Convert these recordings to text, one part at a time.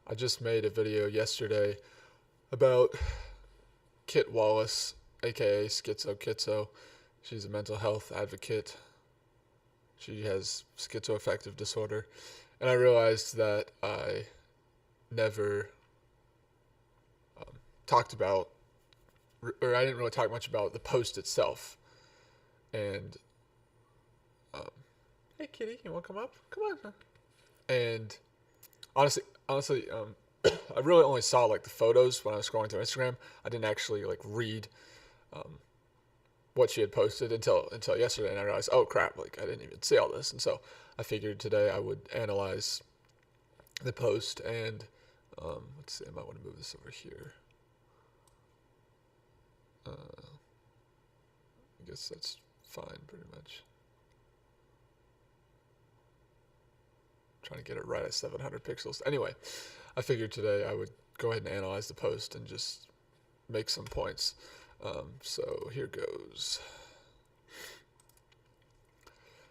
I just made a video yesterday about Kit Wallis, aka Schizo Kitso. She's a mental health advocate. She has schizoaffective disorder. And I realized that I never talked about, or I didn't really talk much about the post itself. And, hey kitty, you want to come up? Come on. And honestly, I really only saw like the photos when I was scrolling through Instagram. I didn't actually like read what she had posted until yesterday, and I realized, oh crap, like I didn't even see all this. And so I figured today I would analyze the post and let's see, I might want to move this over here. I guess that's fine, pretty much. Trying to get it right at 700 pixels. Anyway, I figured today I would go ahead and analyze the post and just make some points. So here goes.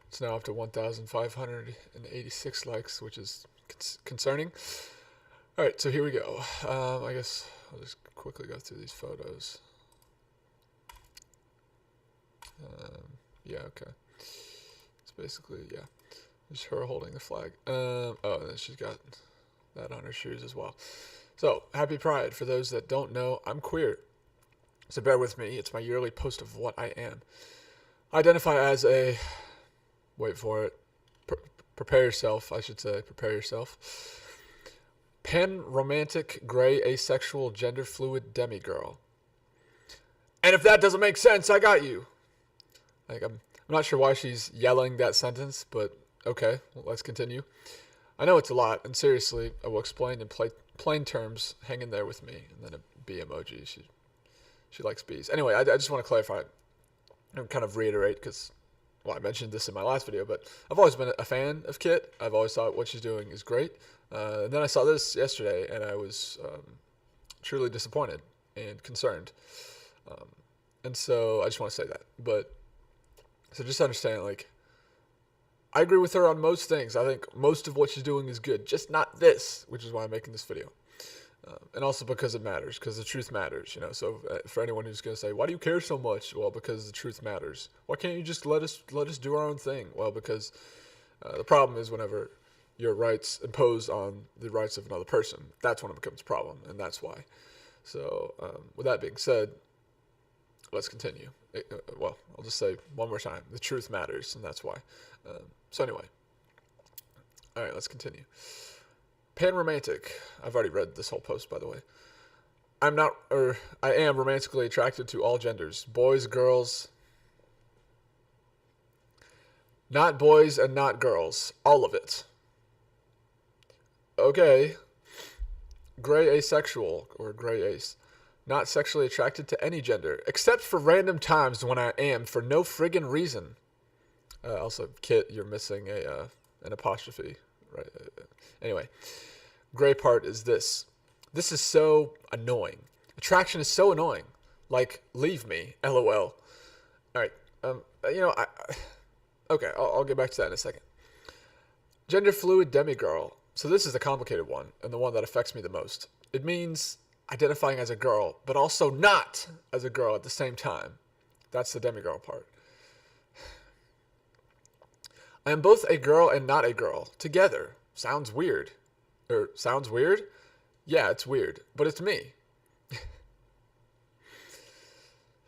It's now up to 1,586 likes, which is concerning. All right, so here we go. I guess I'll just quickly go through these photos. Yeah, okay. It's basically, yeah. Just her holding the flag. Oh, and then she's got that on her shoes as well. So, happy Pride. For those that don't know, I'm queer. So bear with me. It's my yearly post of what I am. I identify as a... Wait for it. Prepare yourself, I should say. Prepare yourself. Pan-romantic, gray, asexual, gender-fluid demigirl. And if that doesn't make sense, I got you. Like, I'm not sure why she's yelling that sentence, but... Okay, well, let's continue. I know it's a lot, and seriously, I will explain in plain terms. Hang in there with me, and then a bee emoji. She likes bees. Anyway, I just want to clarify and kind of reiterate, because, well, I mentioned this in my last video, but I've always been a fan of Kit. I've always thought what she's doing is great. And then I saw this yesterday, and I was truly disappointed and concerned. And so I just want to say that. But, so just understand, like, I agree with her on most things. I think most of what she's doing is good, just not this, which is why I'm making this video. And also because it matters, because the truth matters, you know. So for anyone who's going to say, why do you care so much? Well, because the truth matters. Why can't you just let us do our own thing? Well, because the problem is whenever your rights impose on the rights of another person, that's when it becomes a problem, and that's why. So with that being said, let's continue. Well, I'll just say one more time. The truth matters, and that's why. So anyway. All right, let's continue. Pan-romantic. I've already read this whole post, by the way. I am romantically attracted to all genders. Boys, girls. Not boys and not girls. All of it. Okay. Gray asexual, or gray ace. Not sexually attracted to any gender, except for random times when I am, for no friggin' reason. Also, Kit, you're missing an apostrophe, right? Anyway, gray part is this. This is so annoying. Attraction is so annoying. Like, leave me, LOL. All right, okay, I'll get back to that in a second. Gender fluid demigirl. So this is the complicated one, and the one that affects me the most. It means identifying as a girl, but also not as a girl at the same time. That's the demigirl part. I am both a girl and not a girl, together. Sounds weird. Sounds weird? Yeah, it's weird, but it's me.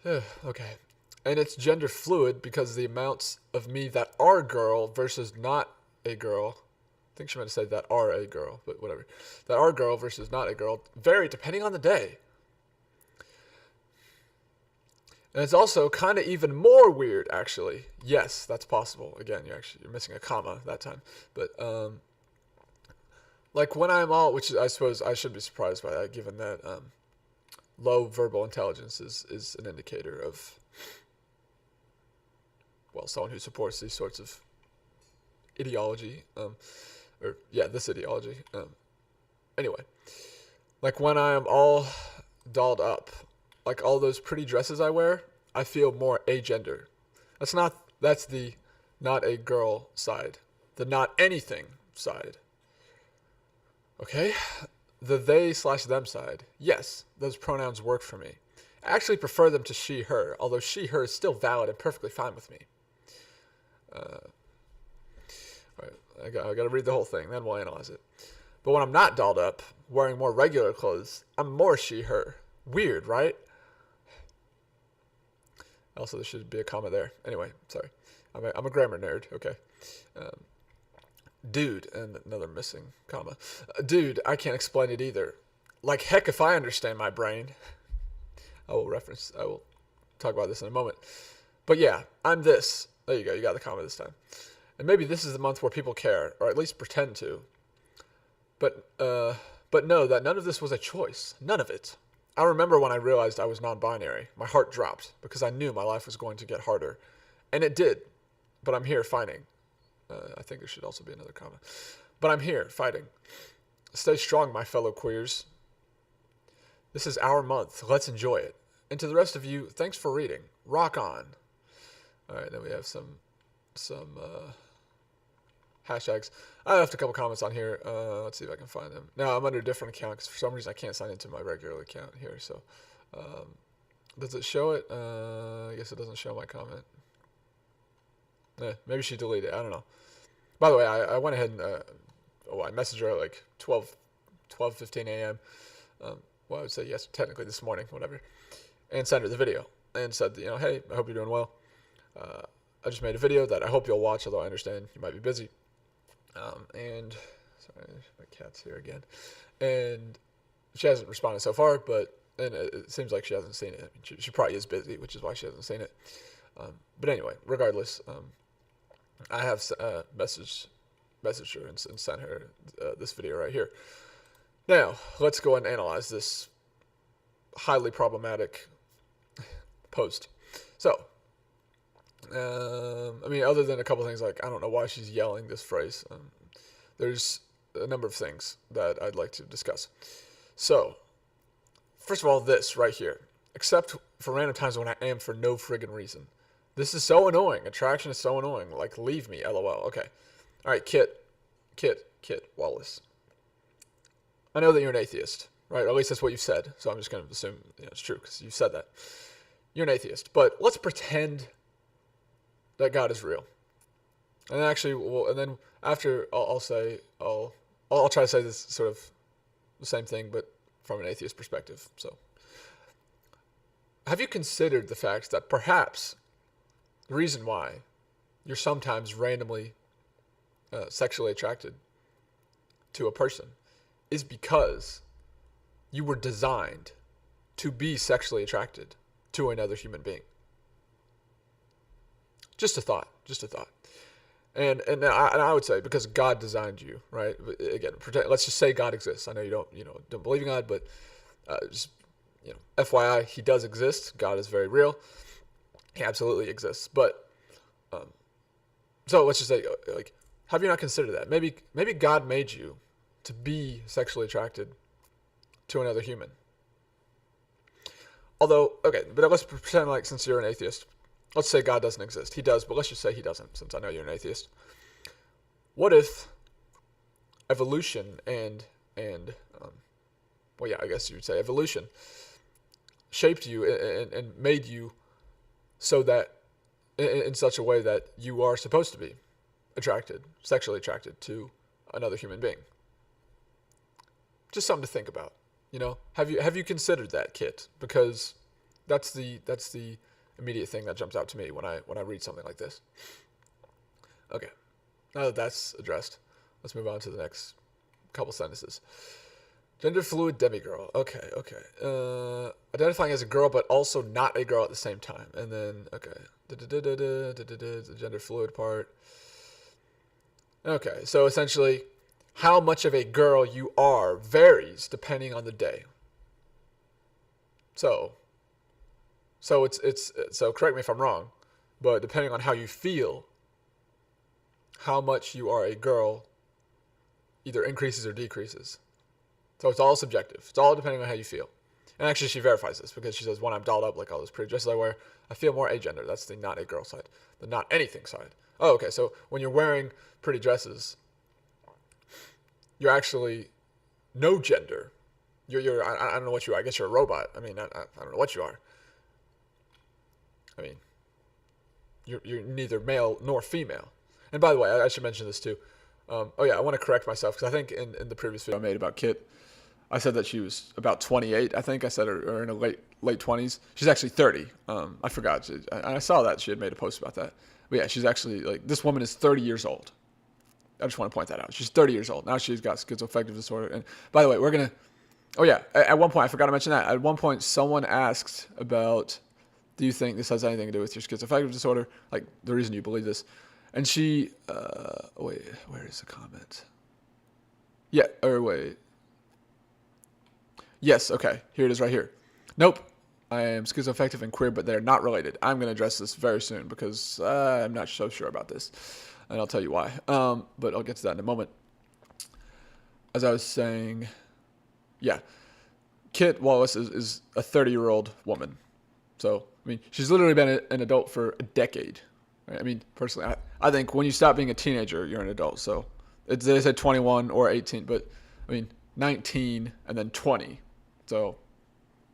Okay. And it's gender fluid because the amounts of me that are girl versus not a girl, I think she meant to say that are a girl, but whatever. That are girl versus not a girl vary depending on the day. And it's also kind of even more weird, actually. Yes, that's possible. Again, you're missing a comma that time. But like when I'm all, which I suppose I shouldn't be surprised by that, given that low verbal intelligence is an indicator of, well, someone who supports these sorts of ideology, this ideology. Anyway, like when I am all dolled up, like all those pretty dresses I wear, I feel more agender. That's the not a girl side. The not anything side. Okay? the they/them side, yes, those pronouns work for me. I actually prefer them to she, her, although she, her is still valid and perfectly fine with me. Right, I got to read the whole thing, then we'll analyze it. But when I'm not dolled up, wearing more regular clothes, I'm more she, her. Weird, right? Also, there should be a comma there. Anyway, sorry. I'm a grammar nerd, okay. Dude, and another missing comma. Dude, I can't explain it either. Like heck if I understand my brain. I will talk about this in a moment. But yeah, I'm this. There you go, you got the comma this time. And maybe this is the month where people care, or at least pretend to. But know that none of this was a choice. None of it. I remember when I realized I was non-binary. My heart dropped because I knew my life was going to get harder. And it did. But I'm here fighting. I think there should also be another comma. But I'm here fighting. Stay strong, my fellow queers. This is our month. Let's enjoy it. And to the rest of you, thanks for reading. Rock on. All right, then we have some hashtags. I left a couple comments on here. Let's see if I can find them. Now, I'm under a different account because for some reason I can't sign into my regular account here. So, does it show it? I guess it doesn't show my comment. Maybe she deleted it. I don't know. By the way, I went ahead and I messaged her at like 12:15 a.m. Well, I would say yes, technically this morning, whatever, and sent her the video and said, hey, I hope you're doing well. I just made a video that I hope you'll watch, although I understand you might be busy. And sorry, my cat's here again. And she hasn't responded so far, and it seems like she hasn't seen it. I mean, she probably is busy, which is why she hasn't seen it. But anyway, regardless, I have messaged her and sent her this video right here. Now, let's go and analyze this highly problematic post. So, other than a couple things like, I don't know why she's yelling this phrase, there's a number of things that I'd like to discuss. So, first of all, this right here. Except for random times when I am for no friggin' reason. This is so annoying. Attraction is so annoying. Like, leave me, LOL. Okay. All right, Kit, Wallis. I know that you're an atheist, right? Or at least that's what you've said. So I'm just going to assume it's true because you said that. You're an atheist. But let's pretend that God is real. And then actually, and then after I'll try to say this sort of the same thing, but from an atheist perspective. So, have you considered the fact that perhaps the reason why you're sometimes randomly sexually attracted to a person is because you were designed to be sexually attracted to another human being? Just a thought. And I would say because God designed you, right? Again, let's just say God exists. I know you don't believe in God, but just FYI, He does exist. God is very real. He absolutely exists. But so let's just say, like, have you not considered that? Maybe God made you to be sexually attracted to another human. Although, okay, but let's pretend like since you're an atheist, let's say God doesn't exist. He does, but let's just say He doesn't, since I know you're an atheist. What if evolution I guess you would say evolution shaped you and made you so that in such a way that you are supposed to be sexually attracted to another human being? Just something to think about. Have you considered that, Kit? Because that's the immediate thing that jumps out to me when I read something like this. Okay, now that that's addressed, let's move on to the next couple sentences. Gender fluid demigirl. Okay. Identifying as a girl but also not a girl at the same time. And then, okay. The gender fluid part. Okay, so essentially, how much of a girl you are varies depending on the day. So correct me if I'm wrong, but depending on how you feel, how much you are a girl either increases or decreases. So it's all subjective. It's all depending on how you feel. And actually she verifies this because she says, when I'm dolled up like all those pretty dresses I wear, I feel more agender. That's the not a girl side. The not anything side. Oh, okay. So when you're wearing pretty dresses, you're actually no gender I don't know what you are. I guess you're a robot. I mean, I don't know what you are. I mean, you're neither male nor female. And by the way, I should mention this too. Oh yeah, I want to correct myself because I think in the previous video I made about Kit, I said that she was about 28. I think I said or in her late 20s. She's actually 30. I forgot. I saw that she had made a post about that. But yeah, she's actually like, this woman is 30 years old. I just want to point that out. She's 30 years old. Now she's got schizoaffective disorder. And by the way, we're going to, oh yeah, at one point, I forgot to mention that. At one point, someone asked about, do you think this has anything to do with your schizoaffective disorder? Like the reason you believe this. And she, wait, where is the comment? Yeah, or wait. Yes, okay, here it is right here. Nope, I am schizoaffective and queer, but they're not related. I'm going to address this very soon because I'm not so sure about this. And I'll tell you why. But I'll get to that in a moment. As I was saying, yeah, Kit Wallis is a 30-year-old woman. So, I mean, she's literally been an adult for a decade. Right? I mean, personally, I think when you stop being a teenager, you're an adult. So, they said 21 or 18, but, I mean, 19 and then 20. So,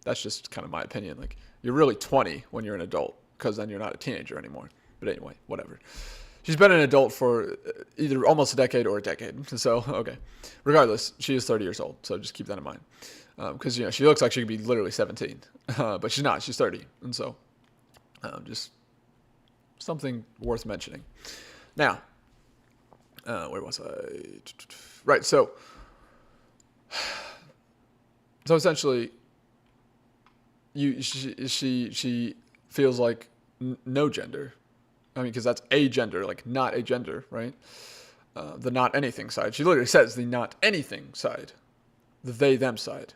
that's just kind of my opinion. Like, you're really 20 when you're an adult because then you're not a teenager anymore. But anyway, whatever. She's been an adult for either almost a decade or a decade. So, okay. Regardless, she is 30 years old. So just keep that in mind. Because, she looks like she could be literally 17. But she's not. She's 30. And so, just something worth mentioning. Now, where was I? Right. So essentially, she feels like no gender. I mean, because that's a gender, like not a gender, right? The not anything side. She literally says the not anything side, the they them side.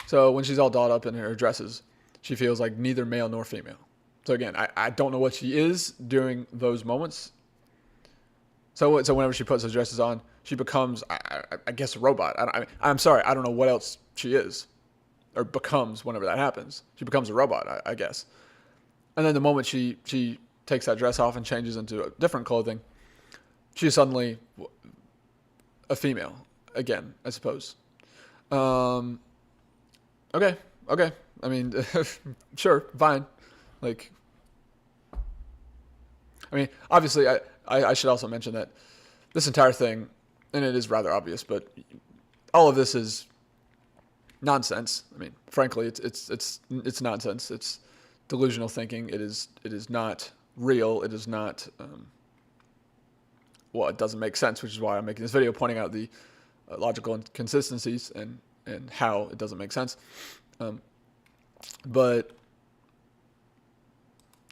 So when she's all dolled up in her dresses, she feels like neither male nor female. So again, I don't know what she is during those moments. So whenever she puts those dresses on, she becomes, I guess, a robot. I'm sorry, I don't know what else she is, or becomes whenever that happens. She becomes a robot, I guess. And then the moment she takes that dress off and changes into a different clothing, she's suddenly a female again, I suppose. Okay. I mean, sure, fine. Like, I mean, obviously, I should also mention that this entire thing, and it is rather obvious, but all of this is nonsense. I mean, frankly, it's nonsense. It's delusional thinking. It is not real. It is not, it doesn't make sense, which is why I'm making this video pointing out the logical inconsistencies and how it doesn't make sense. But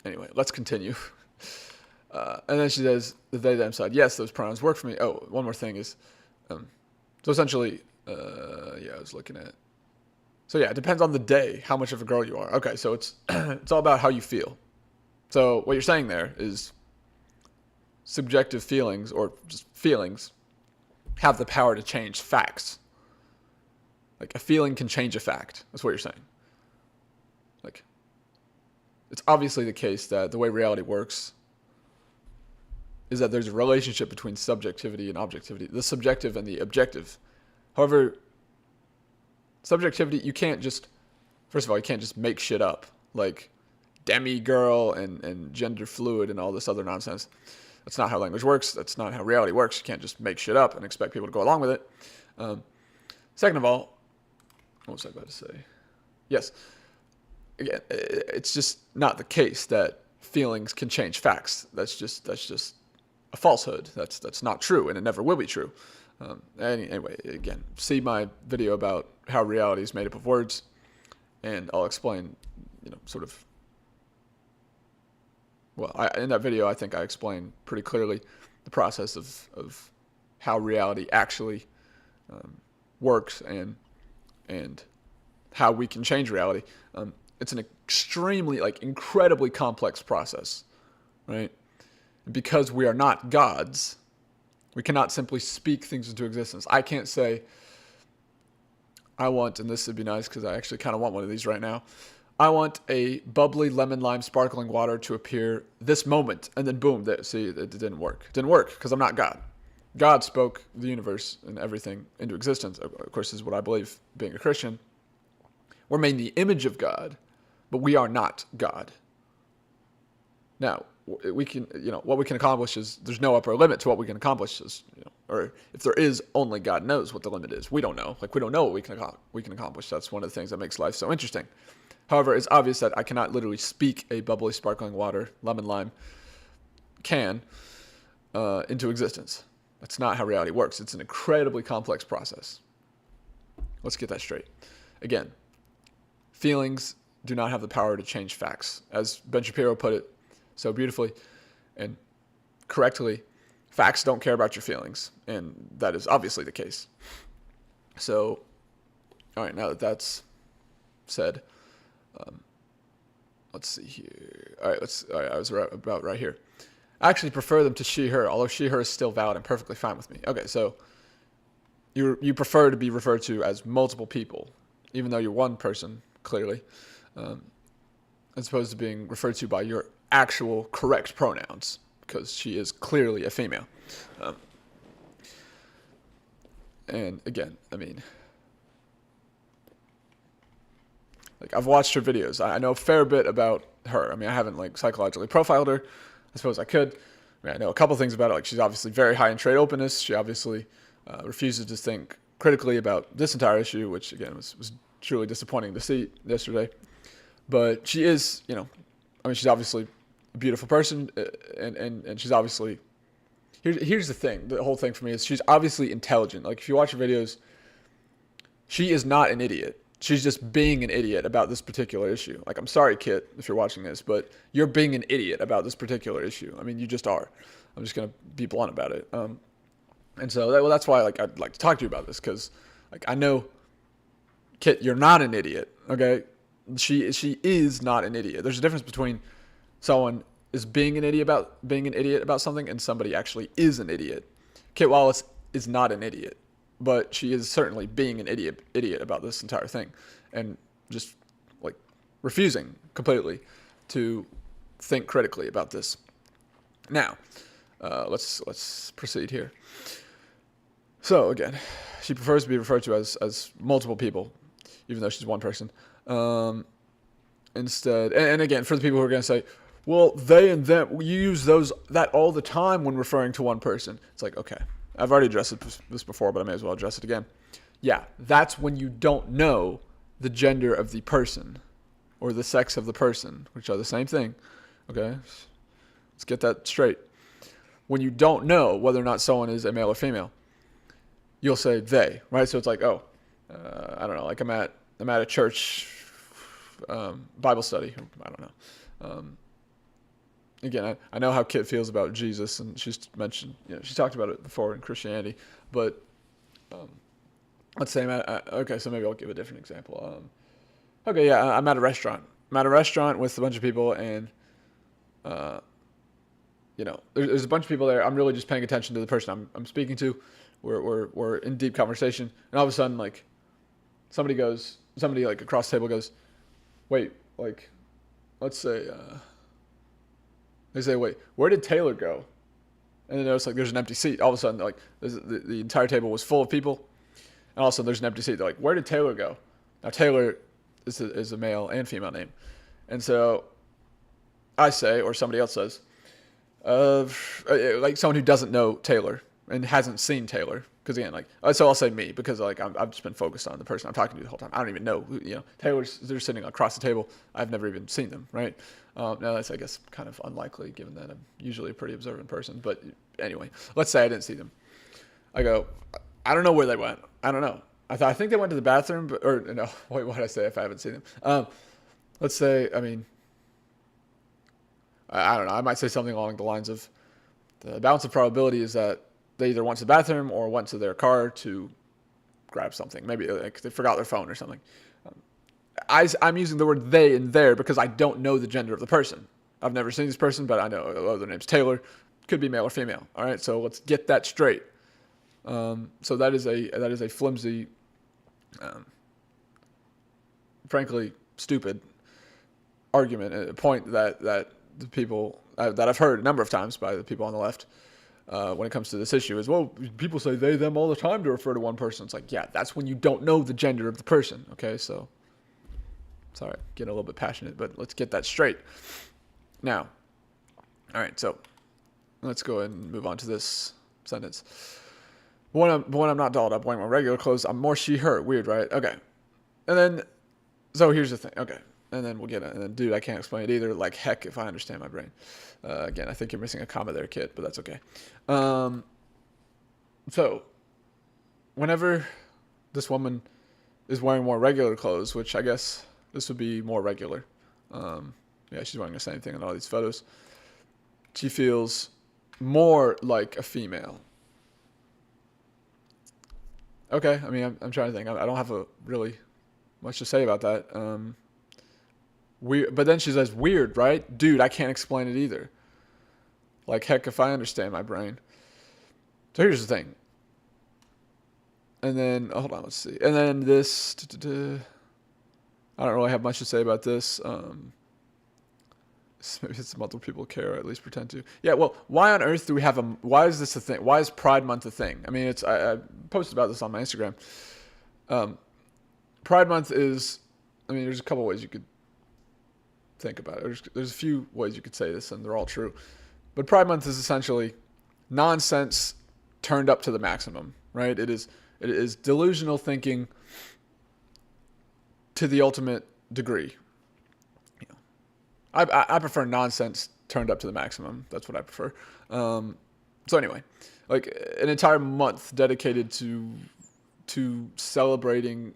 anyway, let's continue. And then she says, the they, them side. Yes, those pronouns work for me. Oh, one more thing is, so essentially, I was looking at, so yeah, it depends on the day, how much of a girl you are. Okay, so it's all about how you feel. So what you're saying there is subjective feelings, or just feelings, have the power to change facts. Like, a feeling can change a fact. That's what you're saying. Like, it's obviously the case that the way reality works is that there's a relationship between subjectivity and objectivity, the subjective and the objective. However, subjectivity, you can't just, first of all, you can't just make shit up. Like, demi-girl and gender fluid and all this other nonsense. That's not how language works. That's not how reality works. You can't just make shit up and expect people to go along with it. Second of all, what was I about to say? Yes. Again, it's just not the case that feelings can change facts. That's just a falsehood. That's not true, and it never will be true. Anyway, again, see my video about how reality is made up of words, and I'll explain, sort of. Well, in that video, I think I explained pretty clearly the process of how reality actually works and how we can change reality. It's an extremely, incredibly complex process, right? Because we are not gods, we cannot simply speak things into existence. I can't say, I want, and this would be nice because I actually kind of want one of these right now, I want a bubbly lemon lime sparkling water to appear this moment, and then boom, see, it didn't work. It didn't work because I'm not God. God spoke the universe and everything into existence. Of course, this is what I believe, being a Christian. We're made in the image of God, but we are not God. Now, we can, what we can accomplish is, there's no upper limit to what we can accomplish. Or if there is, only God knows what the limit is. We don't know. We don't know what we can accomplish. That's one of the things that makes life so interesting. However, it's obvious that I cannot literally speak a bubbly, sparkling water, lemon lime can into existence. That's not how reality works. It's an incredibly complex process. Let's get that straight. Again, feelings do not have the power to change facts. As Ben Shapiro put it so beautifully and correctly, facts don't care about your feelings. And that is obviously the case. So, all right, now that that's said, let's see here. All right, I was about right here. I actually prefer them to she, her, although she, her is still valid and perfectly fine with me. Okay, so you prefer to be referred to as multiple people, even though you're one person, clearly, as opposed to being referred to by your actual correct pronouns, because she is clearly a female. And again, I mean, I've watched her videos. I know a fair bit about her. I mean, I haven't psychologically profiled her. I suppose I could. I know a couple things about it. She's obviously very high in trade openness. She obviously refuses to think critically about this entire issue, which again was truly disappointing to see yesterday. But she is, she's obviously a beautiful person, and she's obviously. Here's the thing. The whole thing for me is she's obviously intelligent. If you watch her videos, she is not an idiot. She's just being an idiot about this particular issue. I'm sorry, Kit, if you're watching this, but you're being an idiot about this particular issue. I mean, you just are. I'm just going to be blunt about it. And so that's why I'd like to talk to you about this, because I know, Kit, you're not an idiot, okay? She is not an idiot. There's a difference between someone is being an idiot about something and somebody actually is an idiot. Kit Wallis is not an idiot. But she is certainly being an idiot about this entire thing, and just refusing completely to think critically about this. Now, let's proceed here. So again, she prefers to be referred to as multiple people, even though she's one person. Instead, and again, for the people who are going to say, well, they and them, you use that all the time when referring to one person. It's okay. I've already addressed this before, but I may as well address it again. Yeah, that's when you don't know the gender of the person or the sex of the person, which are the same thing. Okay? Let's get that straight. When you don't know whether or not someone is a male or female, you'll say they, right? So it's I don't know, I'm at a church Bible study. I don't know. Again, I know how Kit feels about Jesus, and she's mentioned, she talked about it before in Christianity, but let's say okay, so maybe I'll give a different example. Okay, yeah, I'm at a restaurant. I'm at a restaurant with a bunch of people, and, there's a bunch of people there. I'm really just paying attention to the person I'm speaking to. We're in deep conversation, and all of a sudden, somebody across the table goes, wait, let's say, they say, wait, where did Taylor go? And then notice there's an empty seat. All of a sudden, the entire table was full of people. And all of a sudden, there's an empty seat. They're where did Taylor go? Now, Taylor is a male and female name. And so I say, or somebody else says, someone who doesn't know Taylor and hasn't seen Taylor. Because again, so I'll say me, because I've just been focused on the person I'm talking to the whole time. I don't even know who, they're sitting across the table. I've never even seen them, right? Now that's, I guess, kind of unlikely, given that I'm usually a pretty observant person. But anyway, let's say I didn't see them. I go, I don't know where they went. I don't know. I think they went to the bathroom, wait, what did I say if I haven't seen them? Let's say, I don't know. I might say something along the lines of, the balance of probability is that they either went to the bathroom or went to their car to grab something. Maybe they forgot their phone or something. I'm using the word they and there because I don't know the gender of the person. I've never seen this person, but I know their name's Taylor. Could be male or female. All right, so let's get that straight. So that is a flimsy, frankly stupid argument, a point that the people that I've heard a number of times by the people on the left. when it comes to this issue is, well, people say they, them all the time to refer to one person. It's like, yeah, that's when you don't know the gender of the person. Okay, so sorry, getting a little bit passionate, but let's get that straight. Now, all right, so let's go ahead and move on to this sentence. When I'm not dolled up wearing my regular clothes, I'm more she, her. Weird, right? Okay. And then, so here's the thing. Okay. And then we'll get it. And then, dude, I can't explain it either. Like, heck, if I understand my brain. Again, I think you're missing a comma there, kid, but that's okay. So, whenever this woman is wearing more regular clothes, which I guess this would be more regular. Yeah, she's wearing the same thing in all these photos. She feels more like a female. Okay, I mean, I'm trying to think. I don't have really much to say about that. But then she says, weird, right? Dude, I can't explain it either. Like, heck, if I understand my brain. So here's the thing. And then, hold on, let's see. And then this, I don't really have much to say about this. Maybe it's multiple people care, or at least pretend to. Yeah, well, why on earth do we have why is this a thing? Why is Pride Month a thing? I mean, I posted about this on my Instagram. Pride Month is, I mean, there's a couple ways you could think about it. There's a few ways you could say this, and they're all true. But Pride Month is essentially nonsense turned up to the maximum, right? It is delusional thinking to the ultimate degree. I prefer nonsense turned up to the maximum. That's what I prefer. So anyway, like an entire month dedicated to celebrating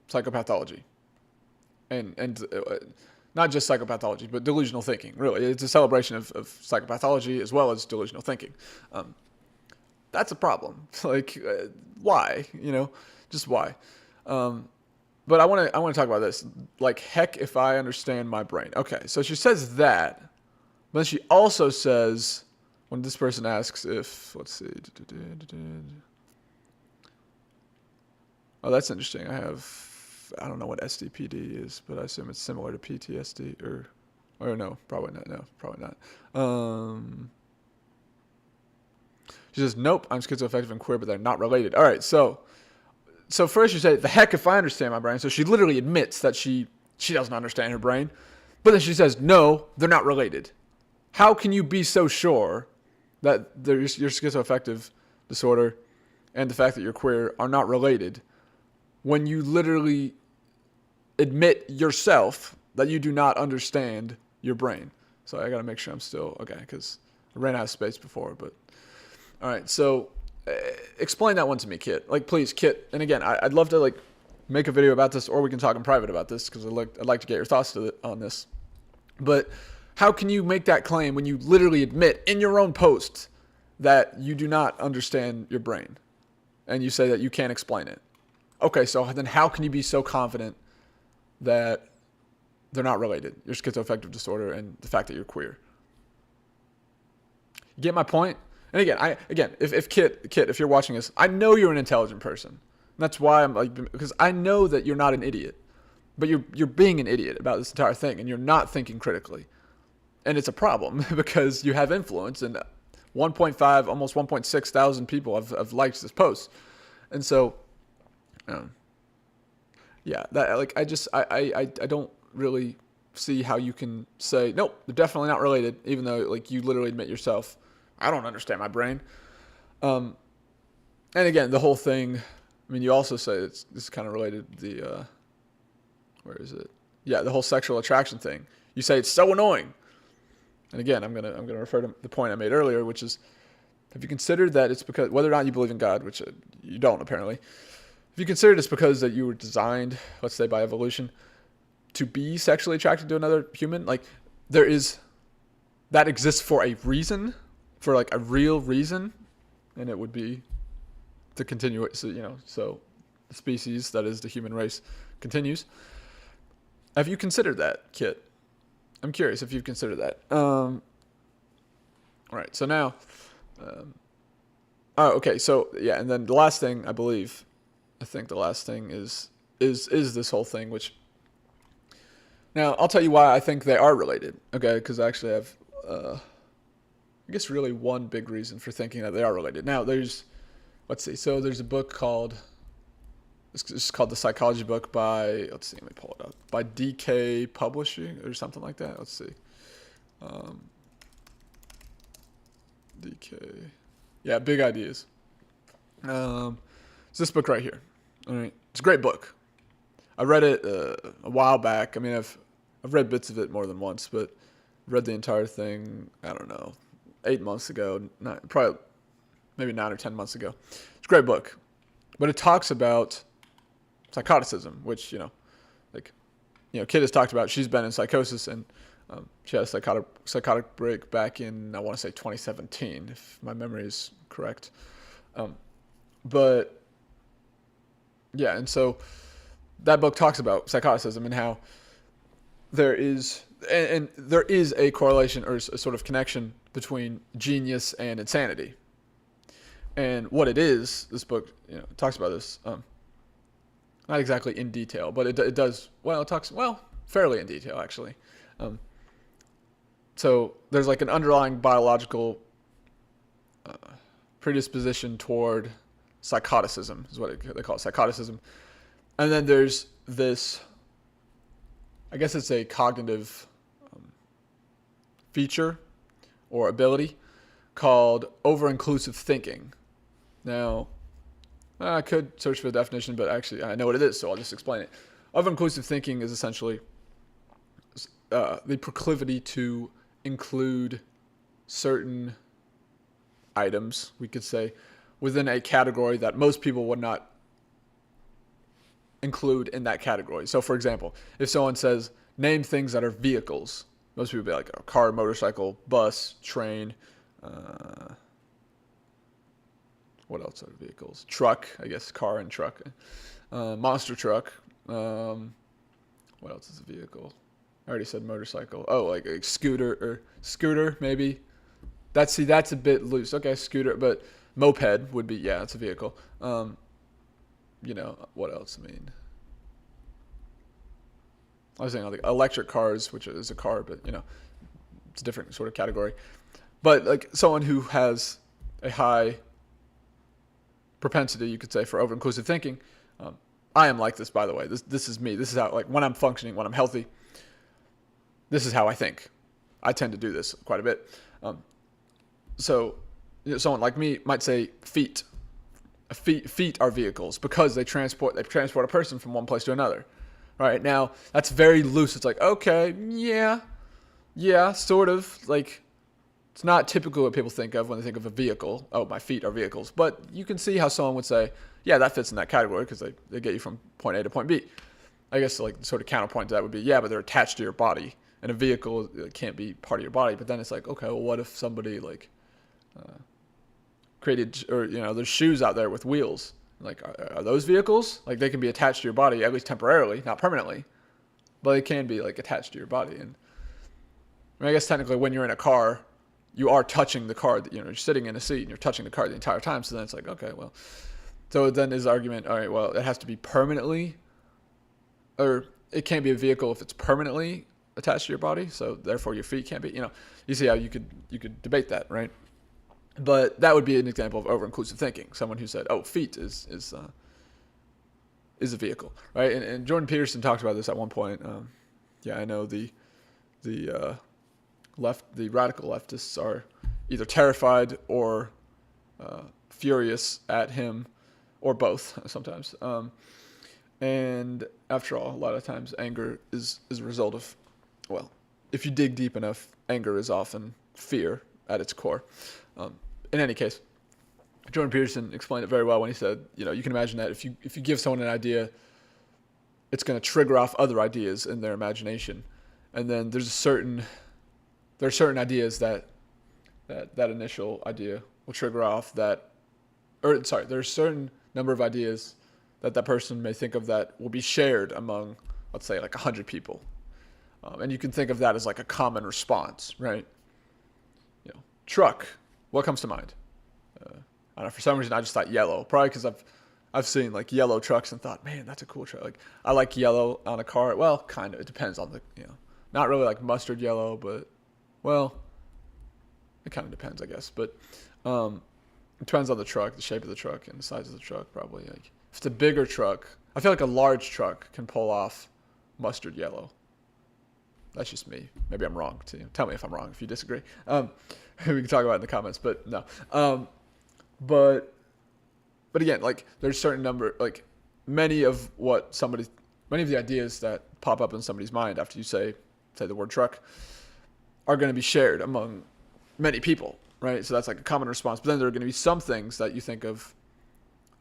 psychopathology, and not just psychopathology, but delusional thinking. Really, it's a celebration of psychopathology as well as delusional thinking. That's a problem. Like, why? Just why? But I want to talk about this. Like, heck, if I understand my brain. Okay, so she says that, but then she also says, when this person asks if, let's see. Oh, that's interesting. I don't know what SDPD is, but I assume it's similar to PTSD or no, probably not. No, probably not. She says, nope, I'm schizoaffective and queer, but they're not related. All right, so first you say, the heck if I understand my brain. So she literally admits that she doesn't understand her brain. But then she says, no, they're not related. How can you be so sure that your schizoaffective disorder and the fact that you're queer are not related when you literally admit yourself that you do not understand your brain? So I got to make sure I'm still okay, because I ran out of space before. But all right, so explain that one to me, Kit. Like, please, Kit. And again, I'd love to make a video about this, or we can talk in private about this, because I'd like to get your thoughts on this. But how can you make that claim when you literally admit in your own post that you do not understand your brain, and you say that you can't explain it? Okay, so then how can you be so confident that they're not related, your schizoaffective disorder and the fact that you're queer? You get my point? And again, if Kit, if you're watching this, I know you're an intelligent person. And that's why because I know that you're not an idiot, but you're being an idiot about this entire thing, and you're not thinking critically. And it's a problem because you have influence, and 1.5, almost 1.6 thousand people have liked this post. And so, yeah, that I don't really see how you can say, nope, they're definitely not related, even though you literally admit yourself, I don't understand my brain. And again, the whole thing, I mean, you also say this is kind of related, where is it? Yeah, the whole sexual attraction thing. You say it's so annoying. And again, I'm gonna refer to the point I made earlier, which is, have you considered that it's because, whether or not you believe in God, which you don't apparently, have you considered it's because that you were designed, let's say by evolution, to be sexually attracted to another human? Like, that exists for a reason, for a real reason, and it would be to continue it. So, so the species, that is the human race, continues. Have you considered that, Kit? I'm curious if you've considered that. All right, so now, okay, so yeah, and then the last thing I think the last thing is this whole thing, which, now I'll tell you why I think they are related, okay? Because I actually have I guess really one big reason for thinking that they are related. Now there's, let's see. So there's a book called, it's called The Psychology Book by, let's see, let me pull it up, by DK Publishing or something like that. Let's see. DK. Yeah, Big Ideas. It's this book right here. All right. It's a great book. I read it a while back. I mean, I've read bits of it more than once, but read the entire thing, I don't know, 8 months ago, probably maybe 9 or 10 months ago. It's a great book. But it talks about psychoticism, which, Kid has talked about. She's been in psychosis, and she had a psychotic break back in, I want to say 2017, if my memory is correct. But yeah, and so that book talks about psychoticism and how there is a correlation or a sort of connection between genius and insanity. And what it is, this book talks about this, not exactly in detail, but it does, it talks, fairly in detail actually. So there's like an underlying biological predisposition toward psychoticism, is what they call it, psychoticism. And then there's this, I guess it's a cognitive feature or ability called over-inclusive thinking. Now, I could search for the definition, but actually I know what it is, so I'll just explain it. Over-inclusive thinking is essentially the proclivity to include certain items, we could say, within a category that most people would not include in that category. So, for example, if someone says, name things that are vehicles, most people would be like a car, motorcycle, bus, train, what else are vehicles? Truck, I guess, car and truck. Monster truck. What else is a vehicle? I already said motorcycle. Oh, like a scooter, maybe. That's a bit loose. Okay, scooter, but moped would be, it's a vehicle. What else? I mean, I was saying like electric cars, which is a car, but it's a different sort of category. But like someone who has a high propensity, you could say, for over-inclusive thinking. I am like this, by the way. This is me. This is how, like, when I'm functioning, when I'm healthy, this is how I think. I tend to do this quite a bit. So someone like me might say feet. Feet are vehicles because they transport a person from one place to another. Right now, that's very loose. It's like, okay, yeah, sort of. Like, it's not typical what people think of when they think of a vehicle. Oh, my feet are vehicles. But you can see how someone would say, yeah, that fits in that category because they get you from point A to point B. I guess like sort of counterpoint to that would be, yeah, but they're attached to your body. And a vehicle can't be part of your body. But then it's like, okay, well, what if somebody like created, or there's shoes out there with wheels? Like, are those vehicles? Like, they can be attached to your body, at least temporarily, not permanently, but they can be like attached to your body. And I guess technically when you're in a car, you are touching the car, you're sitting in a seat and you're touching the car the entire time. So then it's like, okay, well, so then is the argument, all right, well, it has to be permanently, or it can't be a vehicle if it's permanently attached to your body. So therefore your feet can't be, you see how you could debate that, right? But that would be an example of over-inclusive thinking. Someone who said, "Oh, feet is a vehicle," right? And Jordan Peterson talked about this at one point. I know the radical leftists are either terrified or furious at him, or both sometimes. And after all, a lot of times anger is a result of, if you dig deep enough, anger is often fear at its core. In any case, Jordan Peterson explained it very well when he said, you can imagine that if you give someone an idea, it's going to trigger off other ideas in their imagination. And then there are certain ideas that initial idea will trigger off there's a certain number of ideas that person may think of that will be shared among, let's say, like 100 people. And you can think of that as like a common response, right? Truck. What comes to mind? I don't know. For some reason, I just thought yellow. Probably because I've seen like yellow trucks and thought, man, that's a cool truck. Like, I like yellow on a car. Well, kind of. It depends on the, not really like mustard yellow, but, it kind of depends, I guess. But it depends on the truck, the shape of the truck, and the size of the truck, probably. Like, if it's a bigger truck, I feel like a large truck can pull off mustard yellow. That's just me. Maybe I'm wrong, too. Tell me if I'm wrong, if you disagree. We can talk about it in the comments, but no. But again, like, there's certain number, like, many of the ideas that pop up in somebody's mind after you say the word truck are going to be shared among many people, right? So that's like a common response. But then there are going to be some things that you think of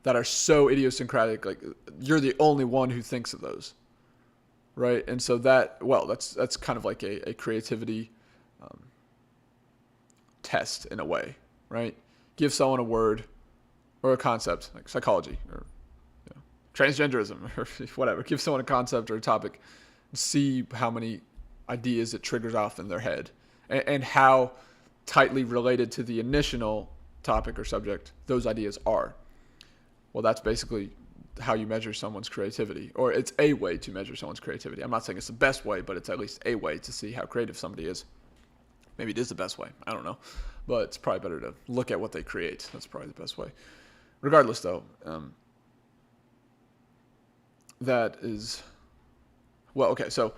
that are so idiosyncratic, like you're the only one who thinks of those, right? And so that's kind of like a creativity test in a way, right? Give someone a word or a concept, like psychology or transgenderism or whatever. Give someone a concept or a topic and see how many ideas it triggers off in their head and how tightly related to the initial topic or subject those ideas are. Well, that's basically how you measure someone's creativity, or it's a way to measure someone's creativity. I'm not saying it's the best way, but it's at least a way to see how creative somebody is. Maybe it is the best way. I don't know. But it's probably better to look at what they create. That's probably the best way. Regardless, though, that is... Well, okay, so...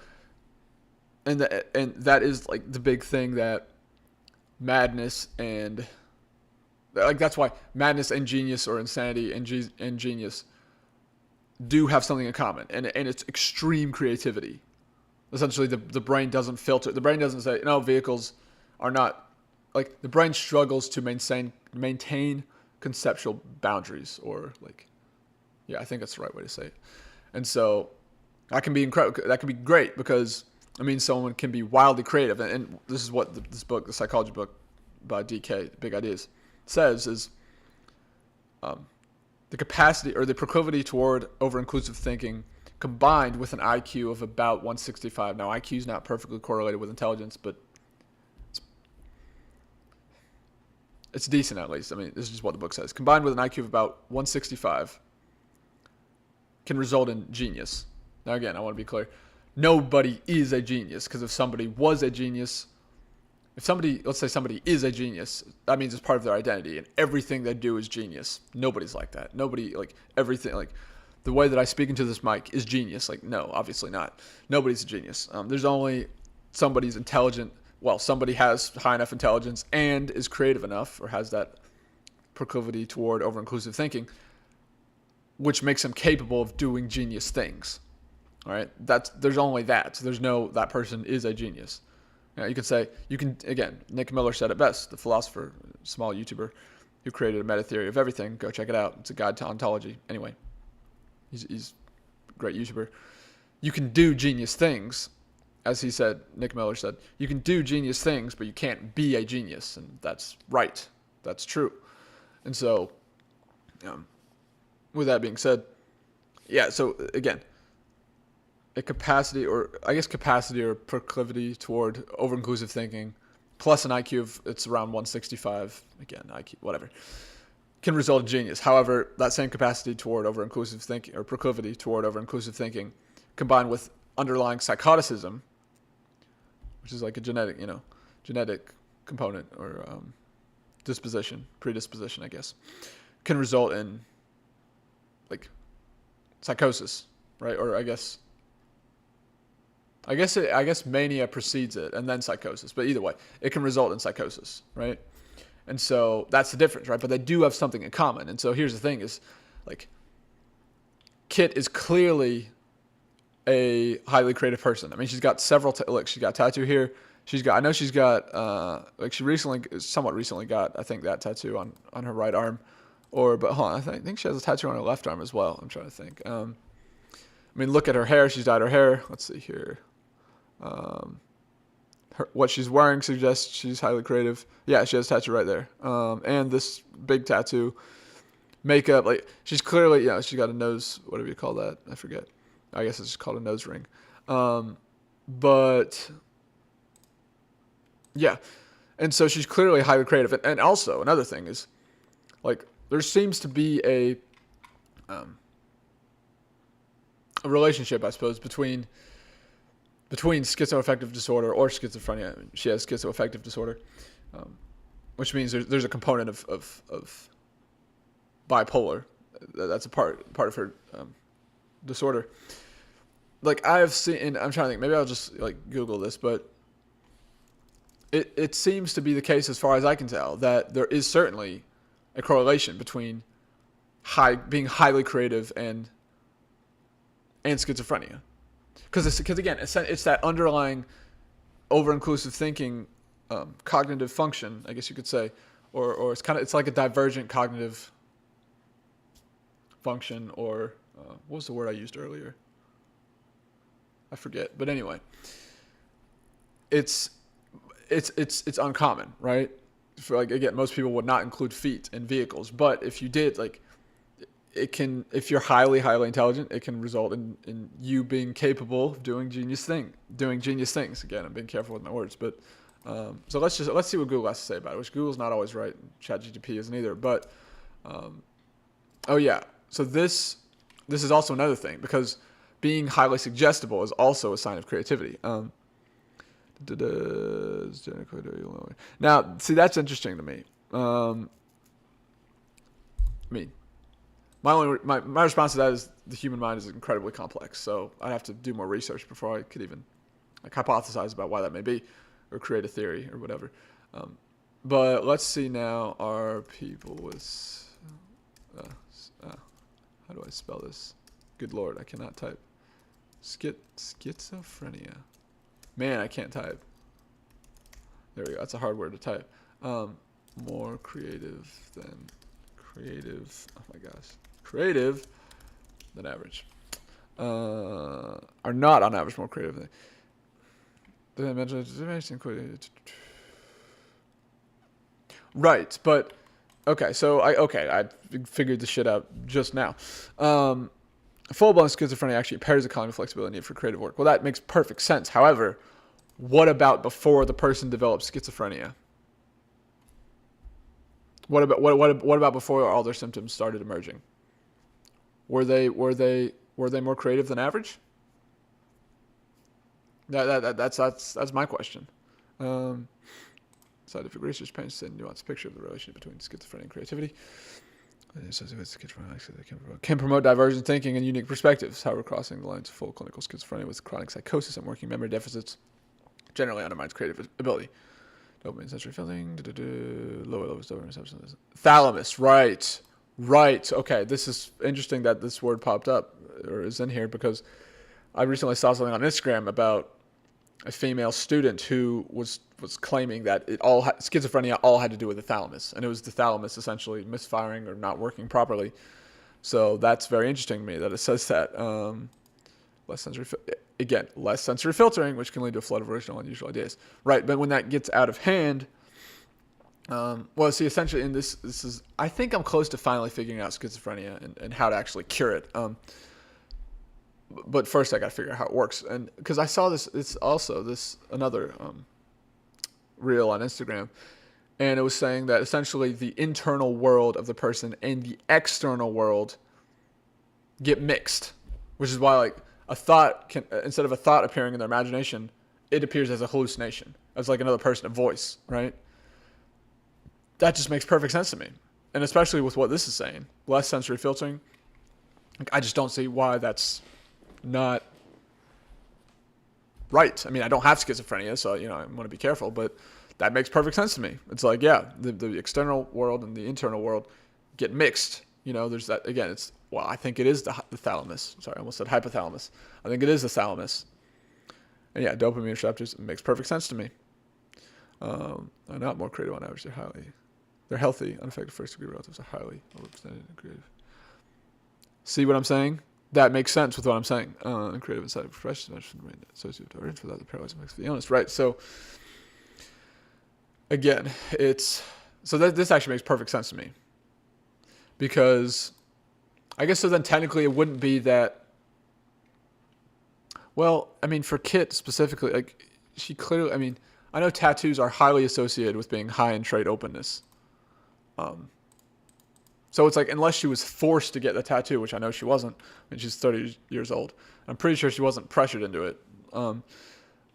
And that is, like, the big thing that madness and... Like, that's why madness and genius, or insanity and genius, do have something in common. And it's extreme creativity. Essentially, the brain doesn't filter. The brain doesn't say, no, vehicles are not... Like, the brain struggles to maintain conceptual boundaries, or, like... Yeah, I think that's the right way to say it. And so, that can be incredible. That can be great, because it means someone can be wildly creative. And this is what this book, the psychology book by DK, Big Ideas, says is the capacity or the proclivity toward over-inclusive thinking combined with an IQ of about 165. Now, IQ is not perfectly correlated with intelligence, but it's decent at least. I mean, this is just what the book says. Combined with an IQ of about 165 can result in genius. Now, again, I want to be clear. Nobody is a genius, because if somebody was a genius... let's say somebody is a genius, that means it's part of their identity, and everything they do is genius. Nobody's like that. Nobody, like, everything, like, the way that I speak into this mic is genius. Like, no, obviously not. Nobody's a genius. There's only somebody's intelligent, somebody has high enough intelligence and is creative enough, or has that proclivity toward over-inclusive thinking, which makes them capable of doing genius things. All right? There's only that. So there's no, that person is a genius. You could say, again, Nick Miller said it best, the philosopher, small YouTuber, who created a meta theory of everything. Go check it out. It's a guide to ontology. Anyway, he's a great YouTuber. You can do genius things, as he said, Nick Miller said. You can do genius things, but you can't be a genius. And that's right. That's true. And so, with that being said, yeah, so again, capacity or proclivity toward over-inclusive thinking, plus an IQ of, it's around 165, again, IQ, whatever, can result in genius. However, that same capacity toward over-inclusive thinking, or proclivity toward over-inclusive thinking, combined with underlying psychoticism, which is like a genetic component, or predisposition, I guess, can result in, like, psychosis, right? Or I guess mania precedes it, and then psychosis. But either way, it can result in psychosis, right? And so that's the difference, right? But they do have something in common. And so here's the thing: is like, Kit is clearly a highly creative person. I mean, she's got several. Look, she's got a tattoo here. I know she's got. Somewhat recently got, I think, that tattoo on her right arm, but hold on, I think she has a tattoo on her left arm as well. I'm trying to think. I mean, look at her hair. She's dyed her hair. Let's see here. What she's wearing suggests she's highly creative. Yeah, she has a tattoo right there. And this big tattoo, makeup, like, she's clearly, she's got a nose, whatever you call that. I forget. I guess it's just called a nose ring. But yeah. And so she's clearly highly creative. And also another thing is, like, there seems to be a relationship, I suppose, between schizoaffective disorder or schizophrenia. She has schizoaffective disorder. which means there's a component of bipolar. That's a part of her disorder. Like I've seen, and I'm trying to think, maybe I'll just like Google this, but it seems to be the case, as far as I can tell, that there is certainly a correlation between being highly creative and schizophrenia. Because again, it's that underlying over-inclusive thinking, cognitive function, I guess you could say, or it's like a divergent cognitive function, or what was the word I used earlier? I forget. But anyway, it's uncommon, right? For like, again, most people would not include feet in vehicles, but if you did, like, it can, if you're highly intelligent, it can result in you being capable of doing genius things. Again, I'm being careful with my words, but so let's see what Google has to say about it, which Google's not always right, and ChatGPT isn't either. But oh yeah, so this is also another thing, because being highly suggestible is also a sign of creativity. Now, see, that's interesting to me. I mean, my response to that is the human mind is incredibly complex. So I'd have to do more research before I could even like hypothesize about why that may be, or create a theory or whatever. But let's see now. Are people with how do I spell this? Good Lord, I cannot type. Schizophrenia. Man, I can't type. There we go. That's a hard word to type. More creative than creative. Oh my gosh. Creative than average. Are not on average more creative than. Did I mention? Right, but okay. So I figured this shit out just now. Full-blown schizophrenia actually impairs the cognitive flexibility needed for creative work. Well, that makes perfect sense. However, what about before the person develops schizophrenia? What about before all their symptoms started emerging? Were they more creative than average? That's my question. Scientific research paints a nuanced picture of the relationship between schizophrenia and creativity. Can promote divergent thinking and unique perspectives. However, crossing the lines of full clinical schizophrenia with chronic psychosis and working memory deficits generally undermines creative ability. Dopamine sensory filtering, lower levels of dopamine substances. Thalamus, right. Okay, this is interesting that this word popped up or is in here, because I recently saw something on Instagram about a female student who was claiming that schizophrenia all had to do with the thalamus, and it was the thalamus essentially misfiring or not working properly. So that's very interesting to me that it says that. Less sensory filtering, which can lead to a flood of original and unusual ideas. Right, but when that gets out of hand, essentially, in this is, I think I'm close to finally figuring out schizophrenia and how to actually cure it. But first, I got to figure out how it works, and because I saw this, it's also this another reel on Instagram, and it was saying that essentially the internal world of the person and the external world get mixed, which is why, like, a thought can, instead of a thought appearing in their imagination, it appears as a hallucination, as like another person, a voice, right? That just makes perfect sense to me, and especially with what this is saying, less sensory filtering. Like, I just don't see why that's not right. I mean, I don't have schizophrenia, so I want to be careful, but that makes perfect sense to me. It's like, yeah, the external world and the internal world get mixed. There's that, again, I think it is the thalamus. Sorry, I almost said hypothalamus. I think it is the thalamus. And yeah, dopamine receptors, it makes perfect sense to me. Are not more creative on average. They're healthy, unaffected first-degree relatives are highly overrepresented and creative. See what I'm saying? That makes sense with what I'm saying. And creative inside of professions associated with origins without the paralyzing effects of the illness. Right. So again, this actually makes perfect sense to me, because I guess so then technically it wouldn't be that. Well, I mean, for Kit specifically, like, she clearly, I mean, I know tattoos are highly associated with being high in trait openness. So it's like, unless she was forced to get the tattoo, which I know she wasn't, and she's 30 years old. I'm pretty sure she wasn't pressured into it.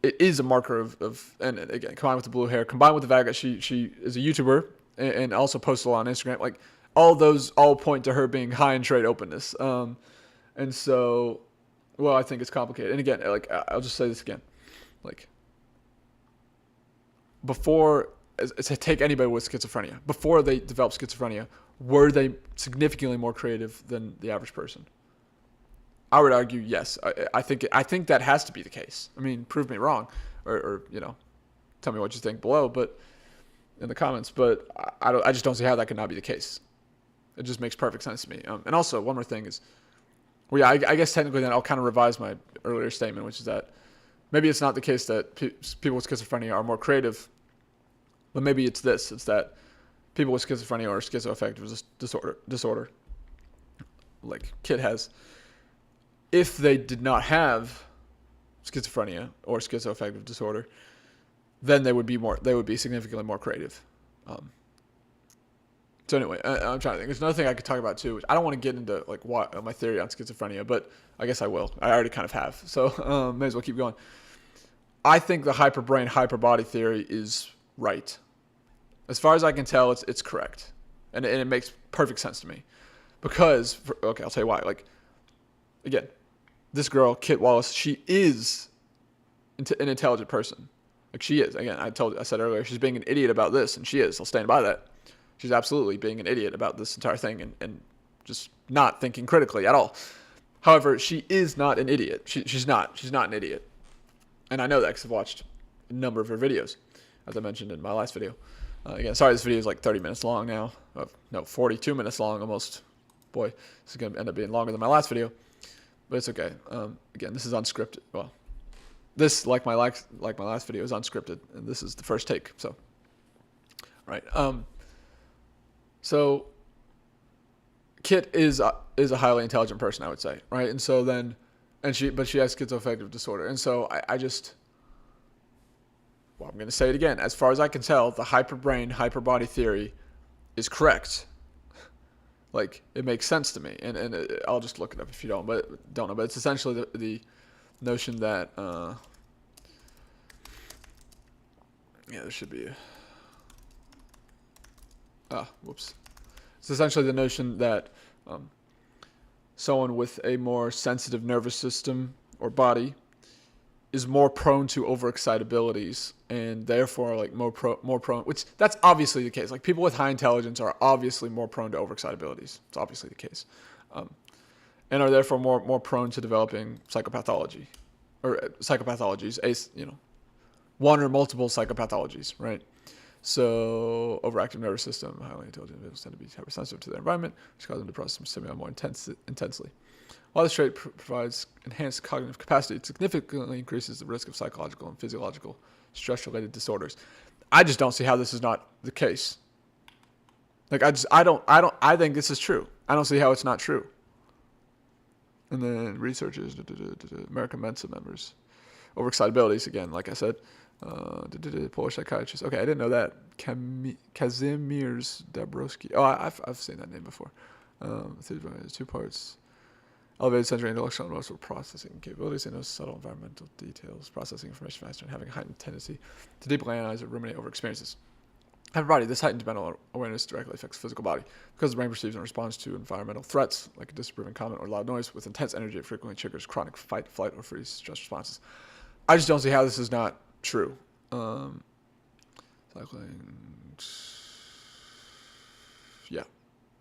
it is a marker of and again, combined with the blue hair, combined with the fact that she is a YouTuber and also posts a lot on Instagram, like all those all point to her being high in trade openness. And so, well, I think it's complicated. And again, like I'll just say this again, like before, to take anybody with schizophrenia, before they develop schizophrenia, were they significantly more creative than the average person? I would argue yes. I think that has to be the case. I mean, prove me wrong, or tell me what you think below, but in the comments. But I just don't see how that could not be the case. It just makes perfect sense to me. And also, one more thing is, well, yeah, I guess technically then I'll kind of revise my earlier statement, which is that maybe it's not the case that people with schizophrenia are more creative, but maybe it's this. It's that people with schizophrenia or schizoaffective disorder, like Kit has, if they did not have schizophrenia or schizoaffective disorder, then they would be significantly more creative. So anyway, I'm trying to think. There's another thing I could talk about too, which I don't want to get into like what my theory on schizophrenia, but I guess I will. I already kind of have, so may as well keep going. I think the hyperbrain, hyperbody theory is right. As far as I can tell, it's correct, and it makes perfect sense to me. Because I'll tell you why. Like, again, this girl, Kit Wallis, she is an intelligent person. Like, she is. Again, I said earlier, she's being an idiot about this, and she is. I'll stand by that. She's absolutely being an idiot about this entire thing and just not thinking critically at all. However, she is not an idiot. She's not an idiot. And I know that because I've watched a number of her videos, as I mentioned in my last video. Again, sorry, this video is like 30 minutes long now. No, 42 minutes long almost. Boy, this is going to end up being longer than my last video. But it's okay. Again, this is unscripted. Well, this, like my last video, is unscripted. And this is the first take. So, right. So, Kit is a highly intelligent person, I would say. Right? And so then, but she has schizoaffective disorder. And so well, I'm going to say it again. As far as I can tell, the hyperbrain, hyperbody theory is correct. Like, it makes sense to me. And I'll just look it up if you don't know. But it's essentially the notion that, there should be whoops. It's essentially the notion that someone with a more sensitive nervous system or body is more prone to overexcitabilities and therefore like more prone, which that's obviously the case. Like, people with high intelligence are obviously more prone to overexcitabilities. It's obviously the case. And are therefore more prone to developing psychopathology or psychopathologies, one or multiple psychopathologies, right? So, overactive nervous system, highly intelligent individuals tend to be hypersensitive to their environment, which causes them to process stimuli more intensely. While this trait provides enhanced cognitive capacity, it significantly increases the risk of psychological and physiological stress-related disorders. I just don't see how this is not the case. Like, I think this is true. I don't see how it's not true. And then researchers, American Mensa members, overexcitabilities again, like I said. Polish psychiatrist. Okay, I didn't know that. Kazimierz Dabrowski. Oh, I've seen that name before. 2 parts. Elevated sensory intellectual and emotional processing capabilities and those subtle environmental details, processing information faster, and having a heightened tendency to deeply analyze or ruminate over experiences. Everybody, this heightened mental awareness directly affects the physical body because the brain perceives and responds to environmental threats like a disapproving comment or loud noise with intense energy. It frequently triggers chronic fight, flight, or freeze stress responses. I just don't see how this is not true.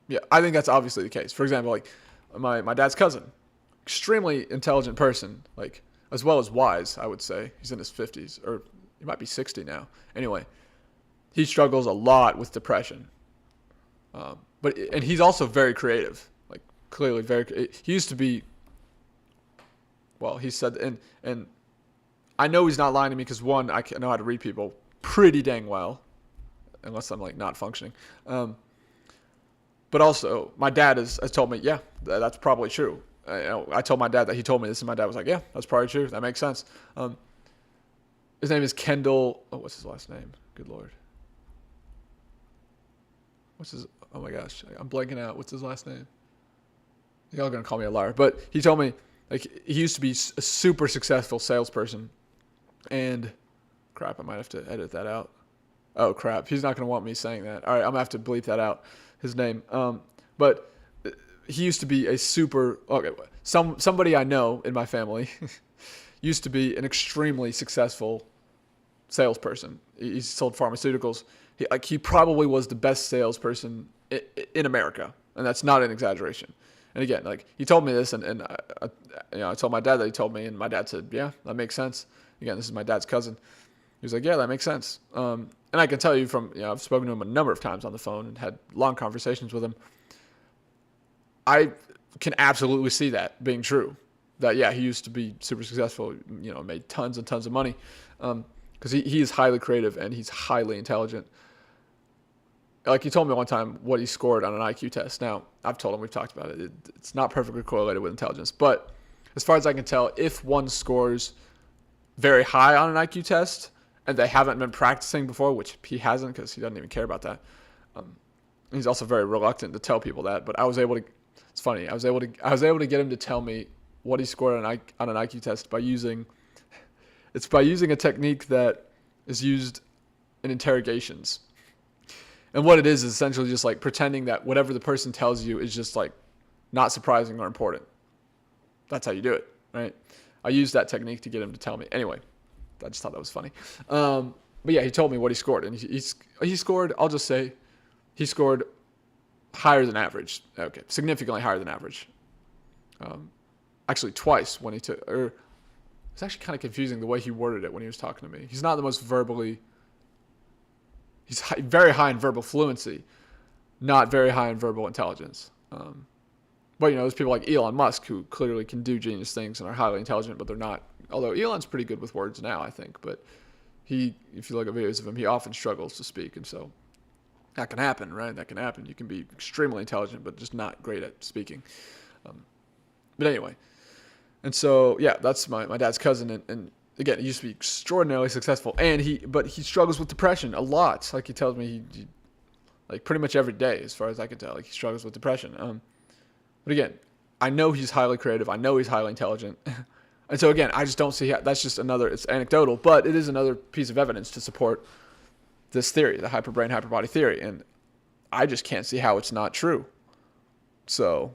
Yeah. I think that's obviously the case. For example, like my dad's cousin, extremely intelligent person, like as well as wise, I would say. He's in his 50s, or he might be 60 now. Anyway, he struggles a lot with depression. And he's also very creative, like clearly very. He used to be. Well, he said, and I know he's not lying to me because one, I know how to read people pretty dang well, unless I'm like not functioning. But also, my dad has told me, yeah, that's probably true. I told my dad that. He told me this, and my dad was like, yeah, that's probably true. That makes sense. His name is Kendall. Oh, what's his last name? Good Lord. Oh my gosh, I'm blanking out. What's his last name? Y'all are going to call me a liar. But he told me, like, he used to be a super successful salesperson And crap, I might have to edit that out. Oh crap, he's not gonna want me saying that. All right, I'm gonna have to bleep that out. His name. But he used to be a super somebody I know in my family used to be an extremely successful salesperson. He sold pharmaceuticals. He probably was the best salesperson in America, and that's not an exaggeration. And again, like he told me this, and I told my dad that he told me, and my dad said, "Yeah, that makes sense." Again, this is my dad's cousin. He was like, "Yeah, that makes sense." And I can tell you from I've spoken to him a number of times on the phone and had long conversations with him. I can absolutely see that being true. That he used to be super successful. Made tons and tons of money. Because he is highly creative and he's highly intelligent. Like he told me one time what he scored on an IQ test. Now, I've told him, we've talked about it. It's not perfectly correlated with intelligence. But as far as I can tell, if one scores very high on an IQ test and they haven't been practicing before, which he hasn't because he doesn't even care about that. He's also very reluctant to tell people that. But I was able to, it's funny, I was able to get him to tell me what he scored on an IQ test by using a technique that is used in interrogations. And what it is essentially just like pretending that whatever the person tells you is just like not surprising or important. That's how you do it, right? I used that technique to get him to tell me. Anyway, I just thought that was funny. But yeah, he told me what he scored. And he scored, I'll just say, he scored higher than average. Okay, significantly higher than average. Actually, twice when he took... It's actually kind of confusing the way he worded it when he was talking to me. He's not the most verbally... He's very high in verbal fluency, not very high in verbal intelligence. But, there's people like Elon Musk who clearly can do genius things and are highly intelligent, but they're not... Although Elon's pretty good with words now, I think. But if you look at videos of him, he often struggles to speak. And so that can happen, right? That can happen. You can be extremely intelligent, but just not great at speaking. But anyway... And so, yeah, that's my dad's cousin. And again, he used to be extraordinarily successful. But he struggles with depression a lot. Like he tells me, he like pretty much every day, as far as I can tell, like he struggles with depression. But again, I know he's highly creative. I know he's highly intelligent. And so again, I just don't see how, that's just another, it's anecdotal, but it is another piece of evidence to support this theory, the hyperbrain, hyperbody theory. And I just can't see how it's not true. So...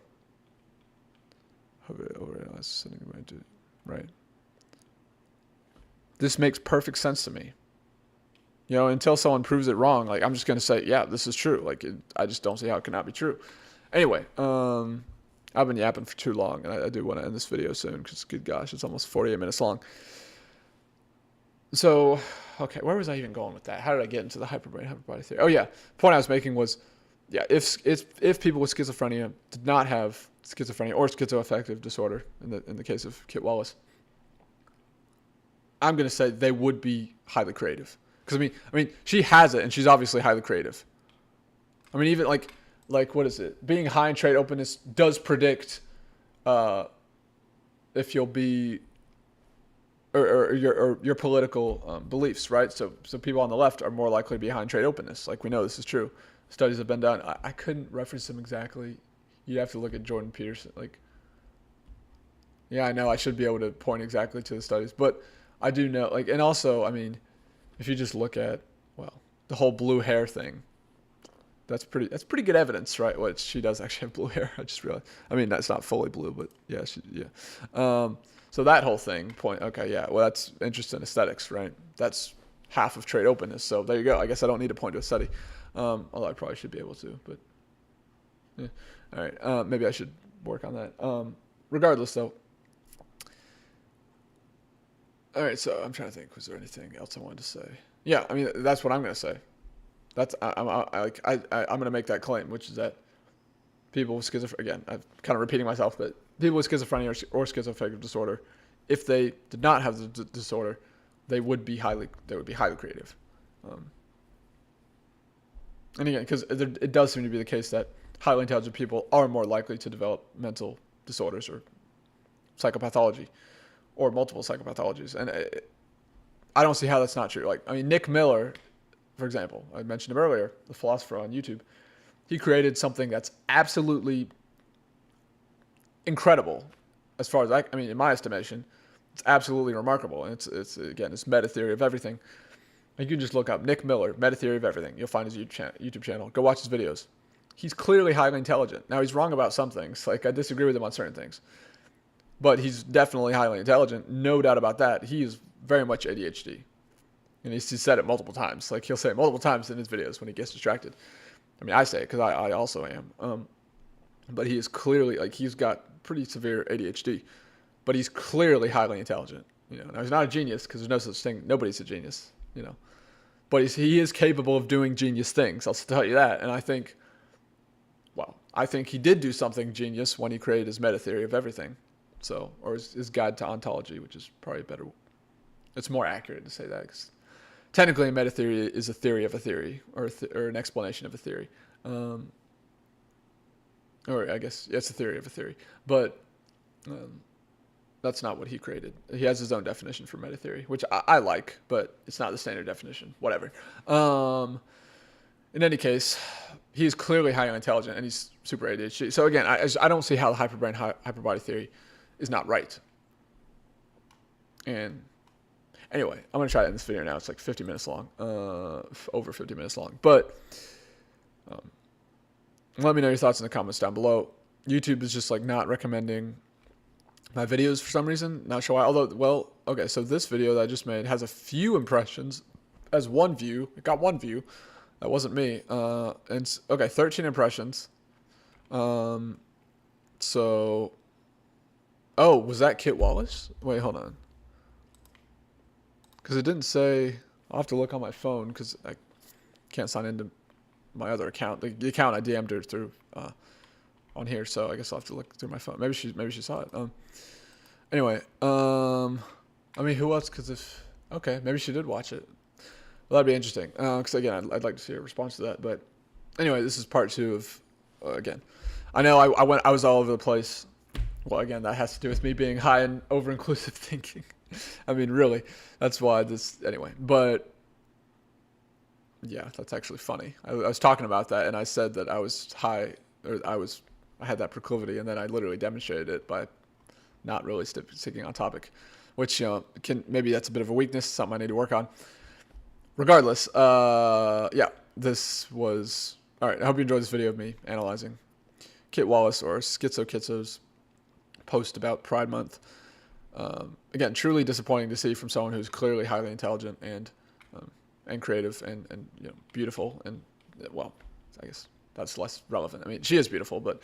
Right. This makes perfect sense to me. Until someone proves it wrong, like I'm just going to say, yeah, this is true. Like I just don't see how it cannot be true. Anyway, I've been yapping for too long, and I do want to end this video soon because, good gosh, it's almost 48 minutes long. So, okay, where was I even going with that? How did I get into the hyperbrain, hyperbody theory? Oh yeah, the point I was making was, yeah, if people with schizophrenia did not have schizophrenia or schizoaffective disorder in the case of Kit Wallis, I'm going to say they would be highly creative. Because I mean, she has it, and she's obviously highly creative. I mean, even like what is it? Being high in trade openness does predict if you'll be or your political beliefs, right? So people on the left are more likely to be high in trade openness. Like we know this is true. Studies have been done. I couldn't reference them exactly. You'd have to look at Jordan Peterson. Like, yeah, I know I should be able to point exactly to the studies, but I do know. Like, and also, I mean, if you just look at the whole blue hair thing, that's pretty good evidence, right? What she does actually have blue hair. I just realized. I mean, that's not fully blue, but yeah, so that whole thing okay, yeah. Well, that's interest in aesthetics, right? That's half of trade openness. So there you go. I guess I don't need to point to a study. Although I probably should be able to, but yeah. All right. Maybe I should work on that. Regardless, though. All right. So I'm trying to think. Was there anything else I wanted to say? Yeah. I mean, that's what I'm going to say. I'm going to make that claim, which is that people with schizophrenia, again, I'm kind of repeating myself, but people with schizophrenia or schizoaffective disorder, if they did not have the disorder, they would be highly creative. And again, because it does seem to be the case that highly intelligent people are more likely to develop mental disorders or psychopathology or multiple psychopathologies. And I don't see how that's not true. Like, I mean, Nick Miller, for example, I mentioned him earlier, the philosopher on YouTube, he created something that's absolutely incredible as far as I mean, in my estimation, It's absolutely remarkable. And it's again, it's meta theory of everything. You can just look up Nick Miller, meta theory of everything. You'll find his YouTube channel. Go watch his videos. He's clearly highly intelligent. Now, he's wrong about some things. Like, I disagree with him on certain things. But he's definitely highly intelligent. No doubt about that. He is very much ADHD. And he's said it multiple times. Like, he'll say it multiple times in his videos when he gets distracted. I mean, I say it because I also am. But he is clearly, like, he's got pretty severe ADHD. But he's clearly highly intelligent. You know, now he's not a genius because there's no such thing. Nobody's a genius, you know. But he is capable of doing genius things. I'll tell you that. And I think he did do something genius when he created his meta theory of everything. So, or his guide to ontology, which is probably better. It's more accurate to say that, because technically a meta theory is a theory of a theory, or an explanation of a theory. Or I guess it's a theory of a theory. But that's not what he created. He has his own definition for meta theory, which I like, but it's not the standard definition. Whatever. In any case, he is clearly highly intelligent, and he's super ADHD. So again, I don't see how the hyperbrain, hyperbody theory is not right. And anyway, I'm going to try to end this video now. It's like 50 minutes long, over 50 minutes long. But let me know your thoughts in the comments down below. YouTube is just like not recommending my videos for some reason. Not sure why. Although, well, okay, so this video that I just made has a few impressions as one view. It got one view. That wasn't me. And okay, 13 impressions. So, oh, was that Kit Wallis? Wait, hold on. Because it didn't say. I'll have to look on my phone because I can't sign into my other account. The account I DM'd her through on here. So I guess I'll have to look through my phone. Maybe she saw it. Anyway, I mean, who else? Because okay, maybe she did watch it. Well, that'd be interesting. Because again, I'd like to see a response to that. But anyway, this is part 2 of again. I know I was all over the place. Well, again, that has to do with me being high and over-inclusive thinking. I mean, really, that's why this. Anyway, but yeah, that's actually funny. I was talking about that, and I said that I was high, or I had that proclivity, and then I literally demonstrated it by not really sticking on topic, which, you know, maybe that's a bit of a weakness, something I need to work on. Regardless, yeah, this was, all right, I hope you enjoyed this video of me analyzing Kit Wallis, or Schizo Kitzo's post about Pride Month. Again, truly disappointing to see from someone who's clearly highly intelligent and creative and you know, beautiful, and well, I guess that's less relevant. I mean, she is beautiful, but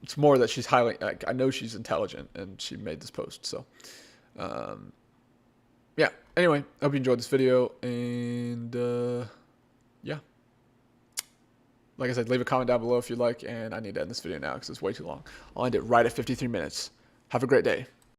it's more that she's highly, I know she's intelligent, and she made this post. So yeah, anyway, I hope you enjoyed this video, and yeah, like I said, leave a comment down below if you'd like, and I need to end this video now because it's way too long. I'll end it right at 53 minutes. Have a great day.